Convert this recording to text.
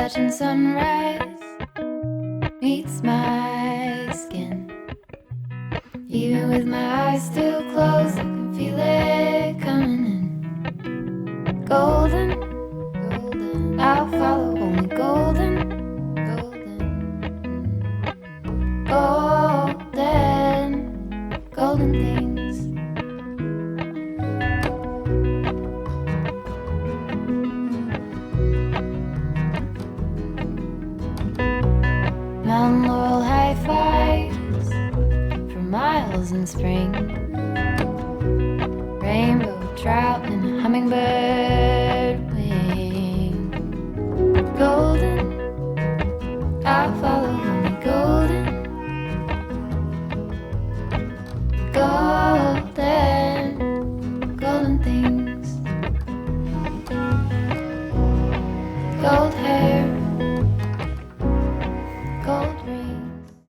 Appalachian sunrise meets my skin. Even with my eyes still closed, I can feel it coming in. Golden, golden, I'll follow only golden, golden, golden, golden things. Mountain laurel high fives for miles in spring. Rainbow trout and a hummingbird wing. Golden, I'll follow only golden, golden, golden things. Gold hair.